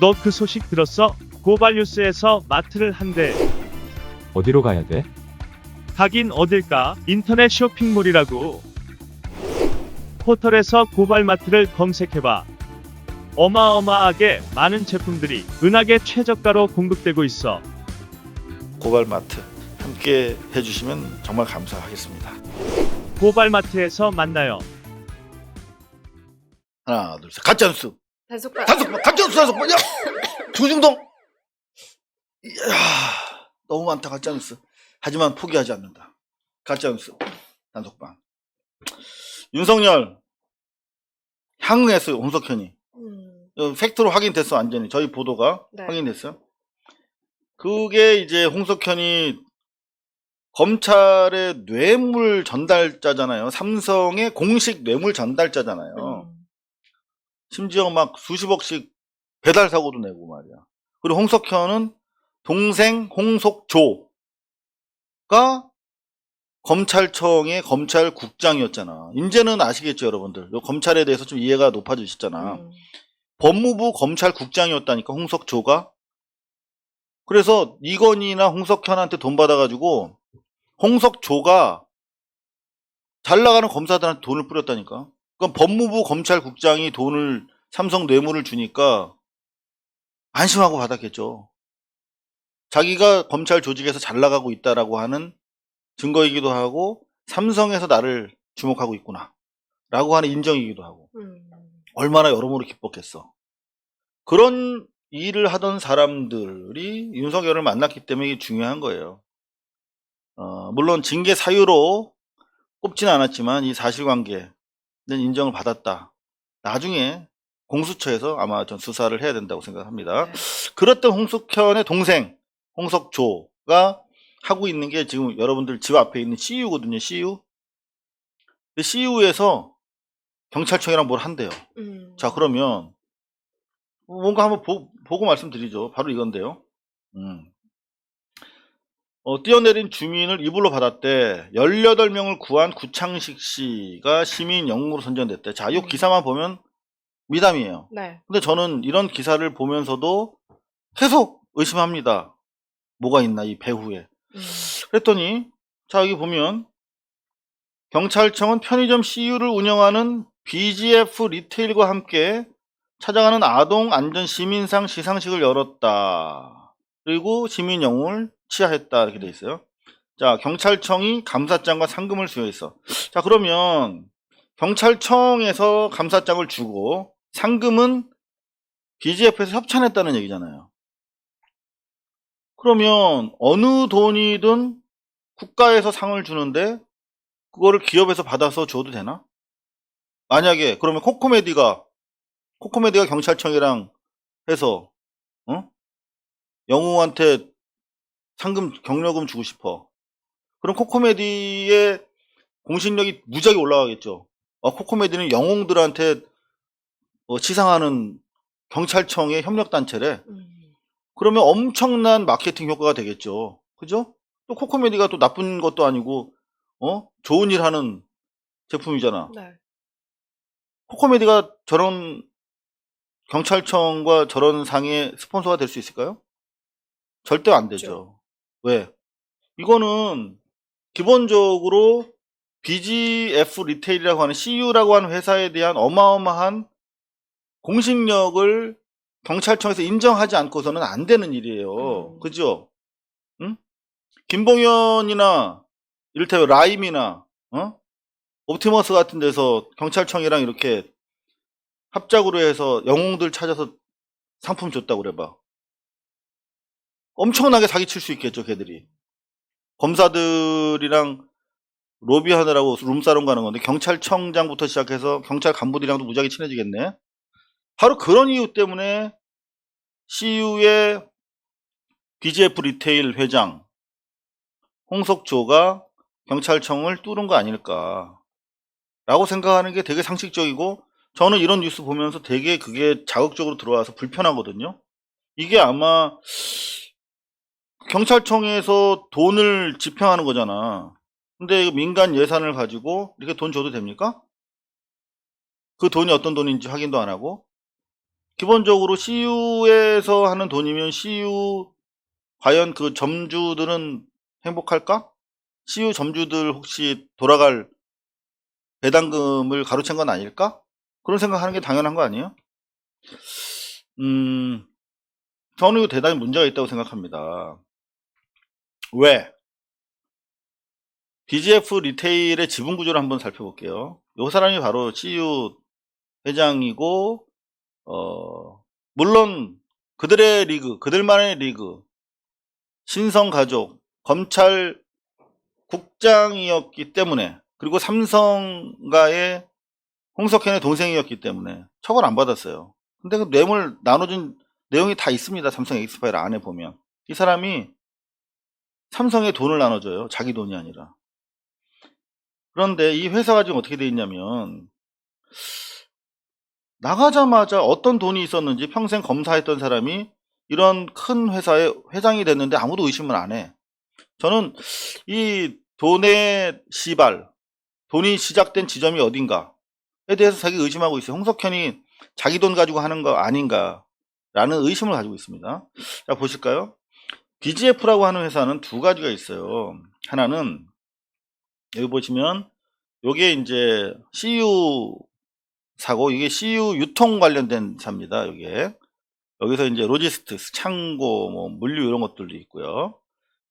너 그 소식 들었어? 고발뉴스에서 마트를 한대. 어디로 가야 돼? 가긴 어딜까? 인터넷 쇼핑몰이라고. 포털에서 고발마트를 검색해봐. 어마어마하게 많은 제품들이 은하계 최저가로 공급되고 있어. 고발마트 함께 해주시면 정말 감사하겠습니다. 고발마트에서 만나요. 하나, 둘, 셋. 가짜뉴스. 단속반. 가짜뉴스 다섯 번. 야, 조중동. 이야, 너무 많다 가짜뉴스. 하지만 포기하지 않는다. 가짜뉴스 단속반. 윤석열 향응했어요. 홍석현이. 팩트로 확인됐어. 완전히 저희 보도가 네. 확인됐어요. 그게 이제 홍석현이 검찰의 뇌물 전달자잖아요. 삼성의 공식 뇌물 전달자잖아요. 심지어 막 수십억씩 배달 사고도 내고 말이야. 그리고 홍석현은 동생 홍석조가 검찰청의 검찰국장이었잖아. 이제는 아시겠죠, 여러분들. 요 검찰에 대해서 좀 이해가 높아지셨잖아. 법무부 검찰국장이었다니까, 홍석조가. 그래서 이건희나 홍석현한테 돈 받아가지고 홍석조가 잘 나가는 검사들한테 돈을 뿌렸다니까. 그럼 법무부 검찰국장이 돈을 삼성 뇌물을 주니까 안심하고 받았겠죠. 자기가 검찰 조직에서 잘 나가고 있다라고 하는 증거이기도 하고 삼성에서 나를 주목하고 있구나 라고 하는 인정이기도 하고 얼마나 여러모로 기뻤겠어. 그런 일을 하던 사람들이 윤석열을 만났기 때문에 이게 중요한 거예요. 물론 징계 사유로 꼽지는 않았지만 이 사실관계는 인정을 받았다. 나중에 공수처에서 아마 전 수사를 해야 된다고 생각합니다. 네. 그랬던 홍석현의 동생 홍석조가 하고 있는 게 지금 여러분들 집 앞에 있는 CU거든요. CU. CU에서 경찰청이랑 뭘 한대요. 자, 그러면 뭔가 한번 보고 말씀드리죠. 바로 이건데요. 뛰어내린 주민을 이불로 받았대. 18명을 구한 구창식 씨가 시민 영웅으로 선정됐대. 자, 이 기사만 보면 미담이에요. 네. 근데 저는 이런 기사를 보면서도 계속 의심합니다. 뭐가 있나, 이 배후에. 그랬더니, 자, 여기 보면, 경찰청은 편의점 CU를 운영하는 BGF 리테일과 함께 찾아가는 아동 안전 시민상 시상식을 열었다. 그리고 시민 영웅을 치하했다. 이렇게 돼 있어요. 자, 경찰청이 감사장과 상금을 수여했어. 자, 그러면 경찰청에서 감사장을 주고 상금은 BGF에서 협찬했다는 얘기잖아요. 그러면 어느 돈이든 국가에서 상을 주는데 그거를 기업에서 받아서 줘도 되나? 만약에 그러면 코코메디가 경찰청이랑 해서 영웅한테 상금 경력금 주고 싶어. 그럼 코코메디의 공신력이 무지하게 올라가겠죠. 코코메디는 영웅들한테 치상하는 경찰청의 협력단체래. 그러면 엄청난 마케팅 효과가 되겠죠. 그죠? 또 코코메디가 또 나쁜 것도 아니고 좋은 일 하는 제품이잖아. 네. 코코메디가 저런 경찰청과 저런 상의 스폰서가 될 수 있을까요? 절대 안 되죠. 왜? 이거는 기본적으로 BGF 리테일이라고 하는 CU라고 하는 회사에 대한 어마어마한 공신력을 경찰청에서 인정하지 않고서는 안 되는 일이에요. 그죠? 응? 김봉현이나 이를테면 라임이나 옵티머스 같은 데서 경찰청이랑 이렇게 합작으로 해서 영웅들 찾아서 상품 줬다고 그래봐. 엄청나게 사기칠 수 있겠죠, 걔들이. 검사들이랑 로비하느라고 룸사롱 가는 건데 경찰청장부터 시작해서 경찰 간부들이랑도 무지하게 친해지겠네. 바로 그런 이유 때문에 CU의 BGF 리테일 회장 홍석조가 경찰청을 뚫은 거 아닐까 라고 생각하는 게 되게 상식적이고, 저는 이런 뉴스 보면서 되게 그게 자극적으로 들어와서 불편하거든요. 이게 아마 경찰청에서 돈을 집행하는 거잖아. 근데 민간 예산을 가지고 이렇게 돈 줘도 됩니까? 그 돈이 어떤 돈인지 확인도 안 하고. 기본적으로 CU에서 하는 돈이면 CU 과연 그 점주들은 행복할까? CU 점주들 혹시 돌아갈 배당금을 가로챈 건 아닐까? 그런 생각하는 게 당연한 거 아니에요? 저는 이거 대단히 문제가 있다고 생각합니다. 왜? BGF 리테일의 지분 구조를 한번 살펴볼게요. 이 사람이 바로 CU 회장이고, 물론 그들의 리그, 그들만의 리그, 신성가족, 검찰 국장이었기 때문에, 그리고 삼성가의 홍석현의 동생이었기 때문에 처벌 안 받았어요. 근데 그 뇌물 나눠준 내용이 다 있습니다. 삼성 엑스파일 안에 보면. 이 사람이 삼성에 돈을 나눠줘요. 자기 돈이 아니라. 그런데 이 회사가 지금 어떻게 돼 있냐면, 나가자마자 어떤 돈이 있었는지 평생 검사했던 사람이 이런 큰 회사의 회장이 됐는데 아무도 의심을 안 해. 저는 이 돈의 시발, 돈이 시작된 지점이 어딘가에 대해서 자기 의심하고 있어요. 홍석현이 자기 돈 가지고 하는 거 아닌가라는 의심을 가지고 있습니다. 자, 보실까요? BGF라고 하는 회사는 두 가지가 있어요. 하나는 여기 보시면 요게 이제 CU 사고, 이게 CU 유통 관련된 사입니다. 요게 여기서 이제 로지스틱스, 창고, 뭐 물류 이런 것들도 있고요.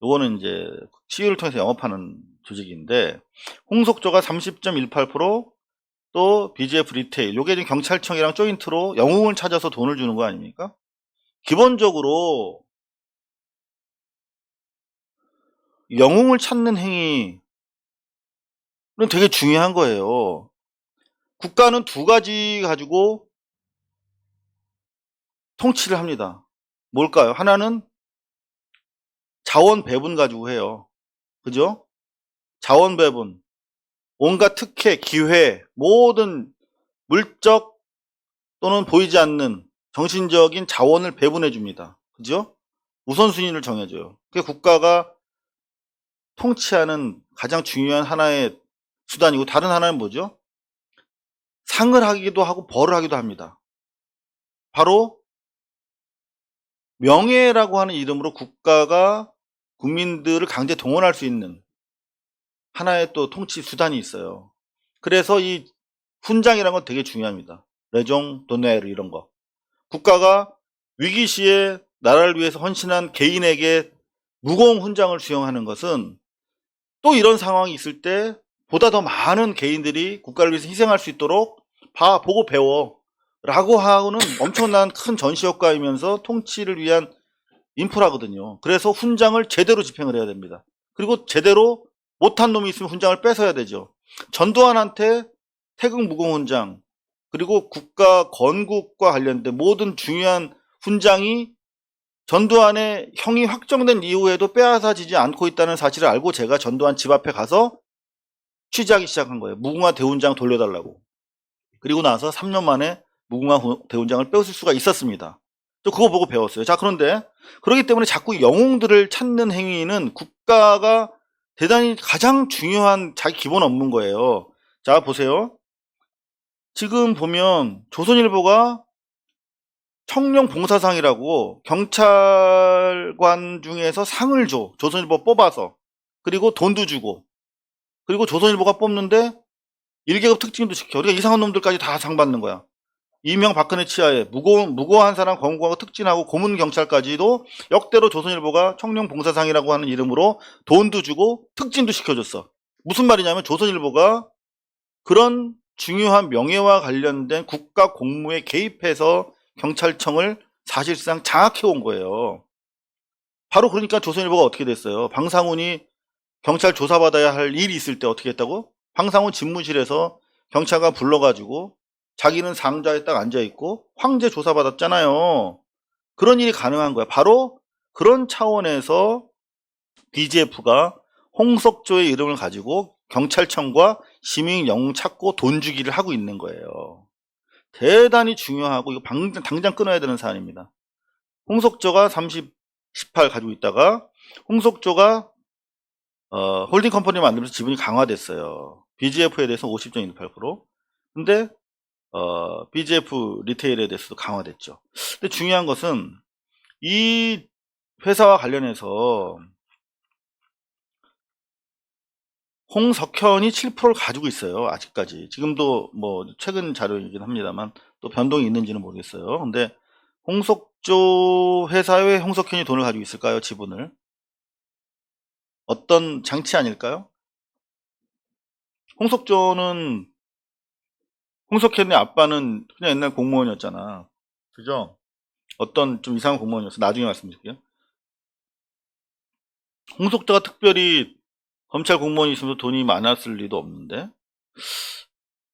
요거는 이제 CU를 통해서 영업하는 조직인데, 홍석조가 30.18%, 또 BGF 리테일, 요게 지금 경찰청이랑 조인트로 영웅을 찾아서 돈을 주는 거 아닙니까? 기본적으로 영웅을 찾는 행위는 되게 중요한 거예요. 국가는 두 가지 가지고 통치를 합니다. 뭘까요? 하나는 자원 배분 가지고 해요. 그죠? 자원 배분, 온갖 특혜, 기회, 모든 물적 또는 보이지 않는 정신적인 자원을 배분해 줍니다. 그죠? 우선순위를 정해줘요. 그게 국가가 통치하는 가장 중요한 하나의 수단이고, 다른 하나는 뭐죠? 상을 하기도 하고 벌을 하기도 합니다. 바로 명예라고 하는 이름으로 국가가 국민들을 강제 동원할 수 있는 하나의 또 통치 수단이 있어요. 그래서 이 훈장이라는 건 되게 중요합니다. 레종, 도네르 이런 거. 국가가 위기 시에 나라를 위해서 헌신한 개인에게 무공 훈장을 수여하는 것은 또 이런 상황이 있을 때 보다 더 많은 개인들이 국가를 위해서 희생할 수 있도록 보고 배워 라고 하고는 엄청난 큰 전시 효과이면서 통치를 위한 인프라거든요. 그래서 훈장을 제대로 집행을 해야 됩니다. 그리고 제대로 못한 놈이 있으면 훈장을 뺏어야 되죠. 전두환한테 태극 무공 훈장, 그리고 국가 건국과 관련된 모든 중요한 훈장이 전두환의 형이 확정된 이후에도 빼앗아지지 않고 있다는 사실을 알고 제가 전두환 집 앞에 가서 취재하기 시작한 거예요. 무궁화 대훈장 돌려달라고. 그리고 나서 3년 만에 무궁화 대훈장을 빼앗을 수가 있었습니다. 저 그거 보고 배웠어요. 자, 그런데 그렇기 때문에 자꾸 영웅들을 찾는 행위는 국가가 대단히 가장 중요한 자기 기본 업무인 거예요. 자, 보세요. 지금 보면 조선일보가 청룡 봉사상이라고 경찰관 중에서 상을 줘. 조선일보 뽑아서. 그리고 돈도 주고. 그리고 조선일보가 뽑는데 1계급 특징도 시켜. 그러니까 이상한 놈들까지 다 상 받는 거야. 이명박근혜 치하에 무고한 사람 검거하고 특진하고 고문 경찰까지도 역대로 조선일보가 청룡 봉사상이라고 하는 이름으로 돈도 주고 특진도 시켜줬어. 무슨 말이냐면 조선일보가 그런 중요한 명예와 관련된 국가 공무에 개입해서 경찰청을 사실상 장악해 온 거예요. 바로 그러니까 조선일보가 어떻게 됐어요? 방상훈이 경찰 조사받아야 할 일이 있을 때 어떻게 했다고? 방상훈 집무실에서 경찰관 불러가지고 자기는 상자에 딱 앉아있고 황제 조사받았잖아요. 그런 일이 가능한 거야. 바로 그런 차원에서 BGF가 홍석조의 이름을 가지고 경찰청과 시민 영웅 찾고 돈 주기를 하고 있는 거예요. 대단히 중요하고 이거 당장 끊어야 되는 사안입니다. 홍석조가 18 가지고 있다가 홍석조가 홀딩 컴퍼니 만들면서 지분이 강화됐어요. BGF에 대해서 50.18%. 근데 BGF 리테일에 대해서도 강화됐죠. 근데 중요한 것은 이 회사와 관련해서 홍석현이 7%를 가지고 있어요. 아직까지. 지금도 뭐 최근 자료이긴 합니다만 또 변동이 있는지는 모르겠어요. 근데 홍석조 회사에 홍석현이 돈을 가지고 있을까요? 지분을. 어떤 장치 아닐까요? 홍석현의 아빠는 그냥 옛날 공무원이었잖아. 그죠? 어떤 좀 이상한 공무원이었어. 나중에 말씀드릴게요. 홍석조가 특별히 검찰 공무원이 있으면서 돈이 많았을 리도 없는데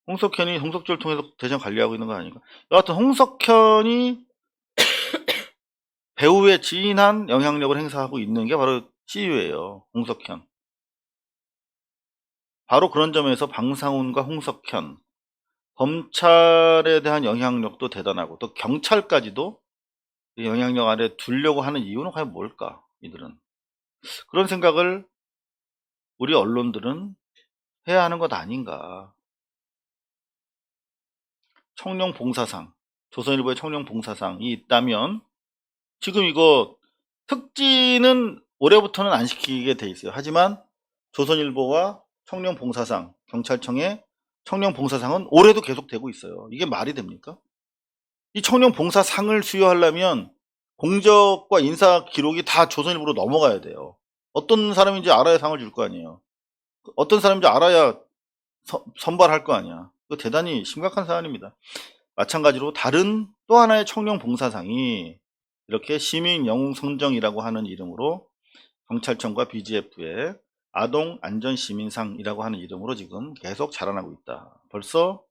홍석현이 홍석조를 통해서 대장 관리하고 있는 거 아닌가? 여하튼 홍석현이 배우의 진한 영향력을 행사하고 있는 게 바로 CEO예요. 홍석현. 바로 그런 점에서 방상훈과 홍석현, 검찰에 대한 영향력도 대단하고 또 경찰까지도 영향력 아래 두려고 하는 이유는 과연 뭘까? 이들은. 그런 생각을 우리 언론들은 해야 하는 것 아닌가. 청룡봉사상, 조선일보의 청룡봉사상이 있다면 지금 이거 특지는 올해부터는 안 시키게 돼 있어요. 하지만 조선일보와 청룡봉사상, 경찰청의 청룡봉사상은 올해도 계속되고 있어요. 이게 말이 됩니까? 이 청룡봉사상을 수여하려면 공적과 인사 기록이 다 조선일보로 넘어가야 돼요. 어떤 사람인지 알아야 상을 줄 거 아니에요. 어떤 사람인지 알아야 선발할 거 아니야. 이거 대단히 심각한 사안입니다. 마찬가지로 다른 또 하나의 청룡봉사상이 이렇게 시민영웅성정이라고 하는 이름으로 경찰청과 BGF의 아동안전시민상이라고 하는 이름으로 지금 계속 자라나고 있다. 벌써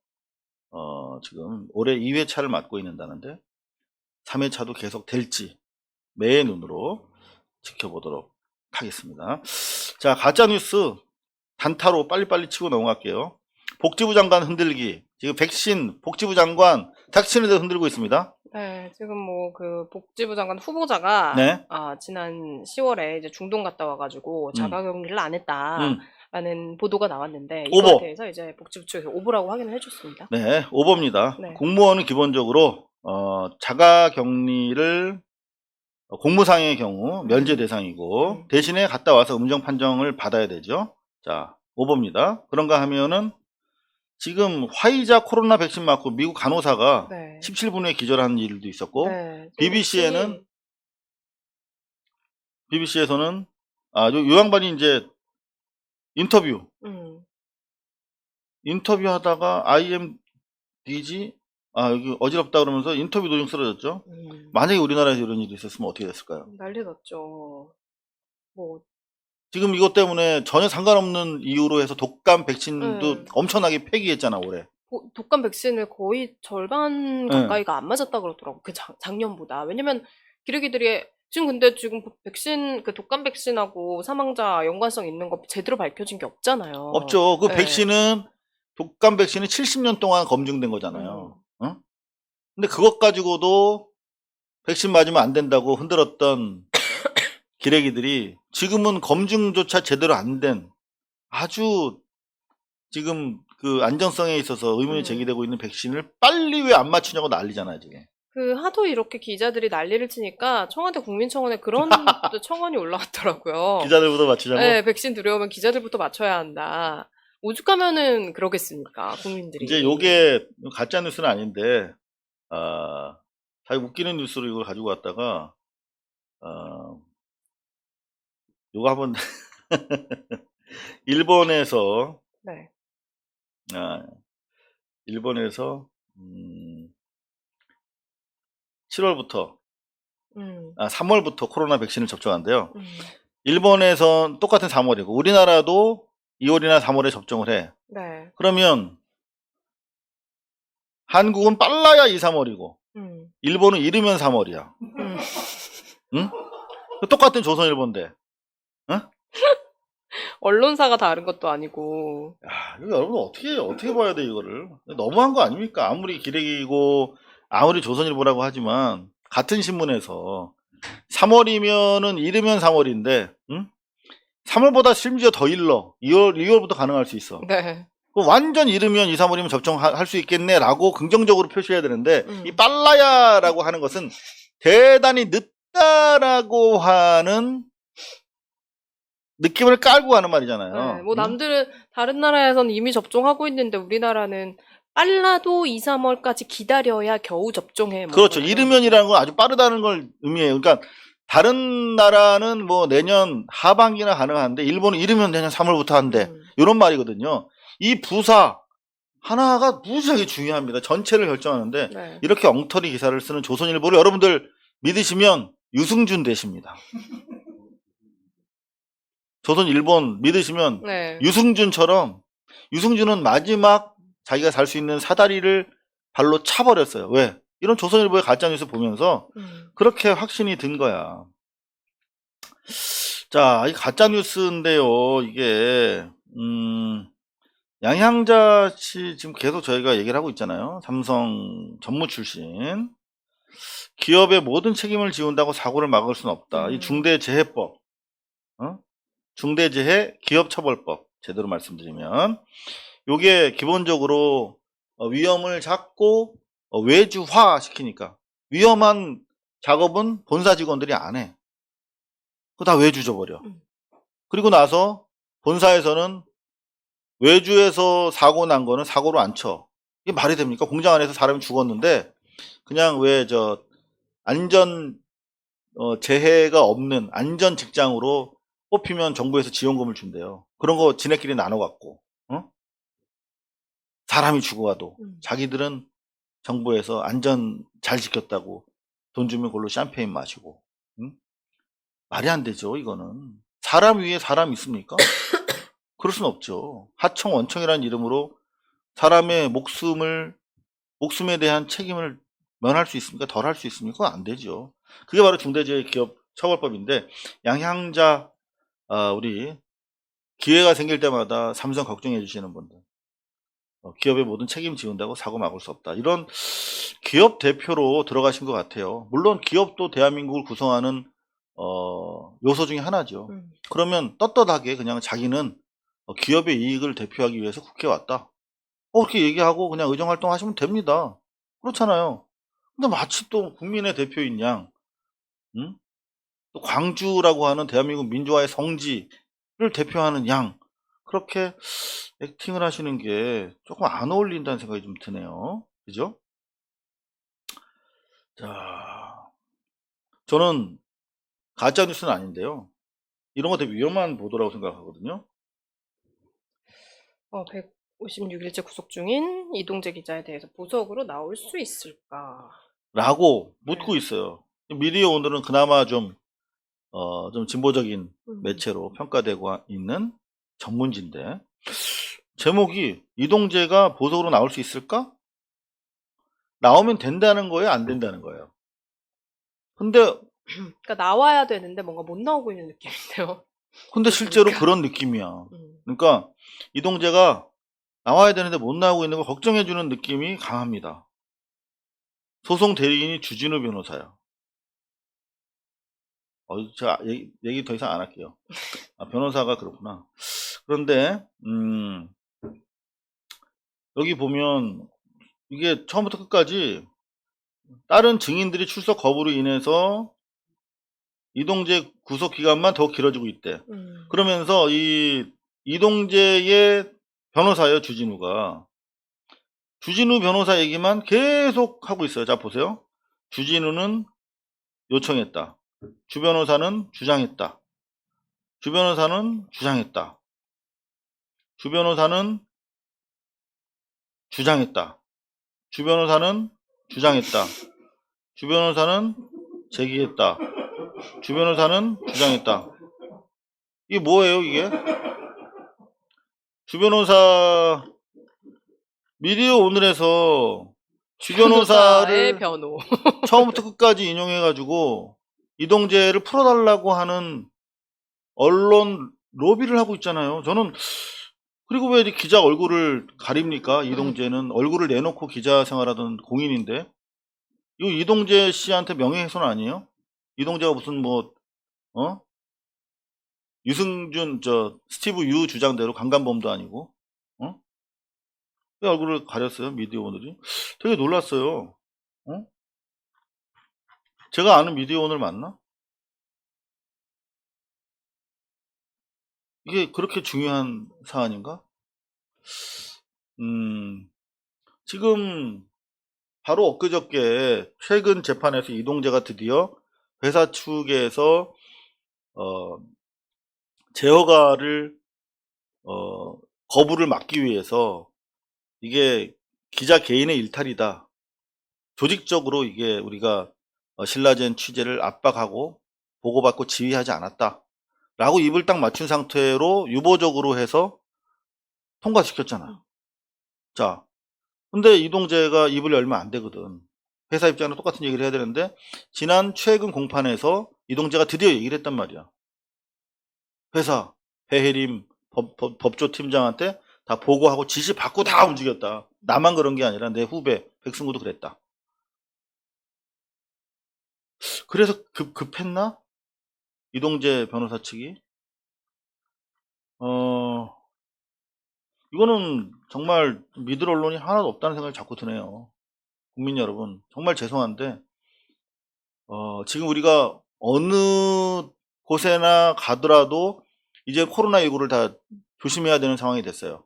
지금 올해 2회차를 맞고 있는다는데 3회차도 계속 될지 매의 눈으로 지켜보도록 하겠습니다. 자, 가짜뉴스 단타로 빨리빨리 치고 넘어갈게요. 복지부 장관 흔들기. 지금 백신 복지부 장관 닥치는 데 흔들고 있습니다. 네, 지금 뭐 그 복지부 장관 후보자가 네. 지난 10월에 이제 중동 갔다 와가지고 자가격리를 안 했다라는 보도가 나왔는데 오보. 이거에 대해서 이제 복지부 측에서 오보라고 확인을 해줬습니다. 네, 오보입니다. 네. 공무원은 기본적으로 자가격리를 공무상의 경우 면제 대상이고 대신에 갔다 와서 음정 판정을 받아야 되죠. 자, 오보입니다. 그런가 하면은 지금 화이자 코로나 백신 맞고 미국 간호사가 네. 17분 후에 기절하는 일도 있었고 네, BBC에서는 요 양반이 이제 인터뷰하다가 IMDG 여기 어지럽다 그러면서 인터뷰 도중 쓰러졌죠. 만약에 우리나라에서 이런 일이 있었으면 어떻게 됐을까요? 난리 났죠. 뭐 지금 이것 때문에 전혀 상관없는 이유로 해서 독감 백신도 엄청나게 폐기했잖아 올해. 독감 백신을 거의 절반 가까이가 안 맞았다 그러더라고. 그 작년보다. 왜냐면 기르기들이 근데 지금 백신 그 독감 백신하고 사망자 연관성 있는 거 제대로 밝혀진 게 없잖아요. 없죠. 그 백신은 독감 백신은 70년 동안 검증된 거잖아요. 근데 그것 가지고도 백신 맞으면 안 된다고 흔들었던 기레기들이 지금은 검증조차 제대로 안 된 아주 지금 그 안정성에 있어서 의문이 제기되고 있는 백신을 빨리 왜 안 맞추냐고 난리잖아요 지금. 그 하도 이렇게 기자들이 난리를 치니까 청와대 국민청원에 그런 또 청원이 올라왔더라고요. 기자들부터 맞추자고? 네, 백신 들여오면 기자들부터 맞춰야 한다. 오죽하면은 그러겠습니까, 국민들이. 이제 요게 가짜 뉴스는 아닌데 다 웃기는 뉴스로 이걸 가지고 왔다가 요거 한번 일본에서 네. 일본에서 7월부터 3월부터 코로나 백신을 접종한대요. 일본에선 똑같은 3월이고 우리나라도 2월이나 3월에 접종을 해. 네. 그러면 한국은 빨라야 2, 3월이고 일본은 이르면 3월이야. 응? 똑같은 조선일보인데. 응? 언론사가 다른 것도 아니고. 야, 이거 여러분 어떻게 봐야 돼 이거를? 너무한 거 아닙니까? 아무리 기레기고 아무리 조선일보라고 하지만 같은 신문에서 3월이면은 이르면 3월인데, 응? 3월보다 심지어 더 일러. 2월부터 가능할 수 있어. 네. 완전 이르면 2, 3월이면 접종할 수 있겠네라고 긍정적으로 표시해야 되는데 이 빨라야라고 하는 것은 대단히 늦다라고 하는 느낌을 깔고 하는 말이잖아요. 네, 뭐 남들은 다른 나라에서는 이미 접종하고 있는데 우리나라는 빨라도 2, 3월까지 기다려야 겨우 접종해. 뭐 그렇죠. 그런 이르면이라는 건 아주 빠르다는 걸 의미해요. 그러니까 다른 나라는 뭐 내년 하반기나 가능한데 일본은 이르면 내년 3월부터 한대. 이런 말이거든요. 이 부사 하나가 무지하게 중요합니다. 전체를 결정하는데 네. 이렇게 엉터리 기사를 쓰는 조선일보를 여러분들 믿으시면 유승준 되십니다. 조선일본 믿으시면 네. 유승준처럼 유승준은 마지막 자기가 살 수 있는 사다리를 발로 차버렸어요. 왜? 이런 조선일보의 가짜뉴스 보면서 그렇게 확신이 든 거야. 자, 이 가짜뉴스인데요. 이게 양향자 씨 지금 계속 저희가 얘기를 하고 있잖아요. 삼성 전무 출신. 기업의 모든 책임을 지운다고 사고를 막을 수는 없다. 이 중대재해법, 중대재해 기업처벌법 제대로 말씀드리면 요게 기본적으로 위험을 잡고 외주화 시키니까 위험한 작업은 본사 직원들이 안 해. 그거 다 외주 줘버려. 그리고 나서 본사에서는 외주에서 사고 난 거는 사고로 안 쳐. 이게 말이 됩니까? 공장 안에서 사람이 죽었는데 그냥 안전 재해가 없는 안전 직장으로 뽑히면 정부에서 지원금을 준대요. 그런 거 지네끼리 나눠 갖고 사람이 죽어가도 자기들은 정부에서 안전 잘 지켰다고 돈 주면 그걸로 샴페인 마시고. 말이 안 되죠. 이거는 사람 위에 사람 있습니까? 그럴 순 없죠. 하청 원청이라는 이름으로 사람의 목숨에 대한 책임을 면할 수 있습니까? 덜 할 수 있습니까? 그건 안 되죠. 그게 바로 중대재해기업처벌법인데 양향자 우리 기회가 생길 때마다 삼성 걱정해 주시는 분들 기업의 모든 책임 지운다고 사고 막을 수 없다. 이런 기업 대표로 들어가신 것 같아요. 물론 기업도 대한민국을 구성하는 요소 중에 하나죠. 그러면 떳떳하게 그냥 자기는 기업의 이익을 대표하기 위해서 국회에 왔다. 그렇게 얘기하고 그냥 의정활동 하시면 됩니다. 그렇잖아요. 근데 마치 또 국민의 대표인 양, 또 광주라고 하는 대한민국 민주화의 성지를 대표하는 양, 그렇게 액팅을 하시는 게 조금 안 어울린다는 생각이 좀 드네요. 그죠? 자, 저는 가짜뉴스는 아닌데요. 이런 거 되게 위험한 보도라고 생각하거든요. 156일째 구속 중인 이동재 기자에 대해서 보석으로 나올 수 있을까? 라고 묻고 있어요. 미디어 오늘은 그나마 좀 진보적인 매체로 평가되고 있는 전문지인데, 제목이 이동재가 보석으로 나올 수 있을까? 나오면 된다는 거예요? 안 된다는 거예요? 근데, 그러니까 나와야 되는데 뭔가 못 나오고 있는 느낌인데요. 근데 실제로 그런 느낌이야. 그러니까 이동재가 나와야 되는데 못 나오고 있는 걸 걱정해주는 느낌이 강합니다. 소송 대리인이 주진우 변호사야. 제가 얘기 더 이상 안 할게요. 변호사가 그렇구나. 그런데 여기 보면 이게 처음부터 끝까지 다른 증인들이 출석 거부로 인해서 이동재 구속 기간만 더 길어지고 있대. 그러면서 이 이동재의 변호사예요, 주진우 변호사 얘기만 계속 하고 있어요. 자, 보세요. 주진우는 요청했다. 주 변호사는 주장했다. 주 변호사는 주장했다. 주 변호사는 주장했다. 주 변호사는 주장했다. 주 변호사는 제기했다. 주 변호사는 주장했다. 이게 뭐예요, 이게? 주 변호사 미디어 오늘에서 주 변호사를 변호. 처음부터 끝까지 인용해가지고 이동재를 풀어달라고 하는 언론 로비를 하고 있잖아요. 저는 그리고 왜 기자 얼굴을 가립니까? 이동재는 얼굴을 내놓고 기자 생활하던 공인인데 이거 이동재 씨한테 명예훼손 아니에요? 이동재가 무슨 유승준 스티브 유 주장대로 강간범도 아니고 왜 얼굴을 가렸어요? 미디어오늘이? 되게 놀랐어요. 어? 제가 아는 미디어오늘 맞나? 이게 그렇게 중요한 사안인가? 지금 바로 엊그저께 최근 재판에서 이동재가 드디어 회사 측에서 재허가를 거부를 막기 위해서 이게 기자 개인의 일탈이다. 조직적으로 이게 우리가 신라젠 취재를 압박하고 보고받고 지휘하지 않았다. 라고 입을 딱 맞춘 상태로 유보적으로 해서 통과시켰잖아. 자, 근데 이동재가 입을 열면 안 되거든. 회사 입장은 똑같은 얘기를 해야 되는데 지난 최근 공판에서 이동재가 드디어 얘기를 했단 말이야. 회사, 배혜림 법조팀장한테 다 보고하고 지시 받고 다 움직였다. 나만 그런 게 아니라 내 후배 백승구도 그랬다. 그래서 급했나? 이동재 변호사 측이? 이거는 정말 믿을 언론이 하나도 없다는 생각이 자꾸 드네요. 국민 여러분, 정말 죄송한데, 지금 우리가 어느 곳에나 가더라도 이제 코로나19를 다 조심해야 되는 상황이 됐어요.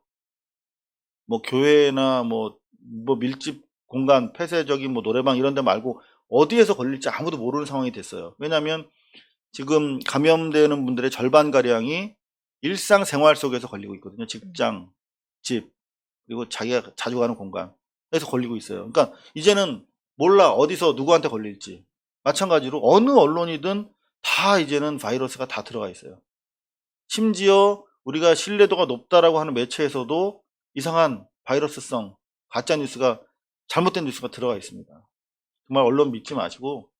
뭐 교회나 뭐 밀집 공간, 폐쇄적인 뭐 노래방 이런 데 말고 어디에서 걸릴지 아무도 모르는 상황이 됐어요. 왜냐하면 지금 감염되는 분들의 절반가량이 일상생활 속에서 걸리고 있거든요. 직장, 집, 그리고 자기가 자주 가는 공간에서 걸리고 있어요. 그러니까 이제는 몰라 어디서 누구한테 걸릴지. 마찬가지로 어느 언론이든 다 이제는 바이러스가 다 들어가 있어요. 심지어 우리가 신뢰도가 높다라고 하는 매체에서도 이상한 바이러스성 가짜뉴스가 잘못된 뉴스가 들어가 있습니다. 정말 언론 믿지 마시고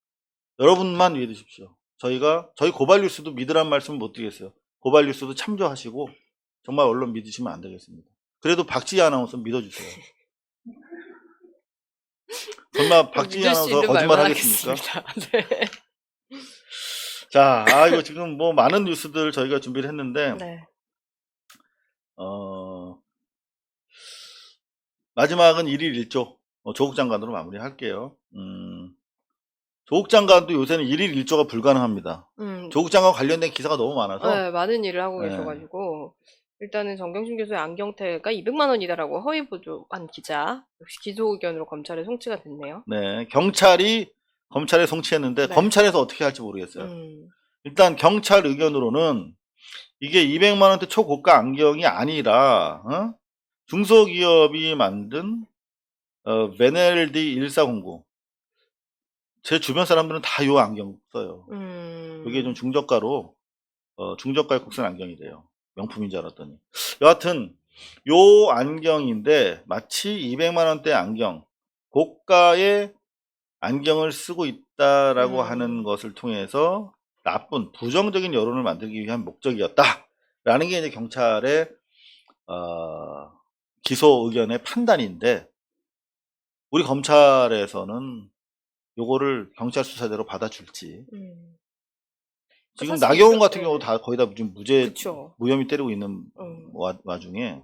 여러분만 믿으십시오. 저희 고발뉴스도 믿으란 말씀 못 드리겠어요. 고발뉴스도 참조하시고 정말 언론 믿으시면 안 되겠습니다. 그래도 박지희 아나운서 믿어주세요. 설마 박지희 아나운서 거짓말 하겠습니까? 네. 자, 이거 지금 뭐 많은 뉴스들 저희가 준비를 했는데 네. 마지막은 1일 1조 조국 장관으로 마무리할게요. 조국 장관도 요새는 1일 1조가 불가능합니다. 조국 장관 관련된 기사가 너무 많아서 네, 많은 일을 하고 네. 계셔가지고 일단은 정경심 교수의 안경테가 200만 원이다라고 허위 보도한 기자 역시 기소 의견으로 검찰에 송치가 됐네요. 네, 경찰이 검찰에 송치했는데 네. 검찰에서 어떻게 할지 모르겠어요. 일단 경찰 의견으로는 이게 200만 원대 초고가 안경이 아니라 중소기업이 만든 베넬디 1409 제 주변 사람들은 다 요 안경 써요. 이게 좀 중저가로 중저가의 국산 안경이래요. 명품인 줄 알았더니. 여하튼 요 안경인데 마치 200만 원대 안경, 고가의 안경을 쓰고 있다라고 하는 것을 통해서 나쁜 부정적인 여론을 만들기 위한 목적이었다라는 게 이제 경찰의 기소 의견의 판단인데 우리 검찰에서는 요거를 경찰 수사대로 받아줄지. 지금 나경원 같은 경우 다 거의 다 지금 무혐의 때리고 있는 와중에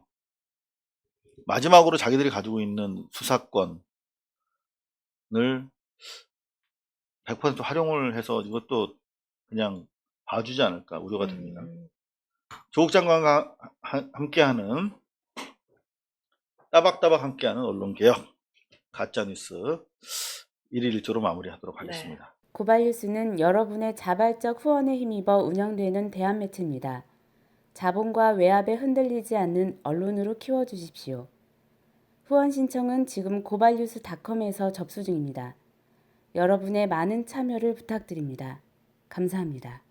마지막으로 자기들이 가지고 있는 수사권을 100% 활용을 해서 이것도 그냥 봐주지 않을까 우려가 됩니다. 조국 장관과 함께하는 따박따박 함께하는 언론개혁 가짜뉴스 1일 1조로 마무리하도록 하겠습니다. 네. 고발뉴스는 여러분의 자발적 후원에 힘입어 운영되는 대한매체입니다. 자본과 외압에 흔들리지 않는 언론으로 키워주십시오. 후원 신청은 지금 고발뉴스닷컴에서 접수 중입니다. 여러분의 많은 참여를 부탁드립니다. 감사합니다.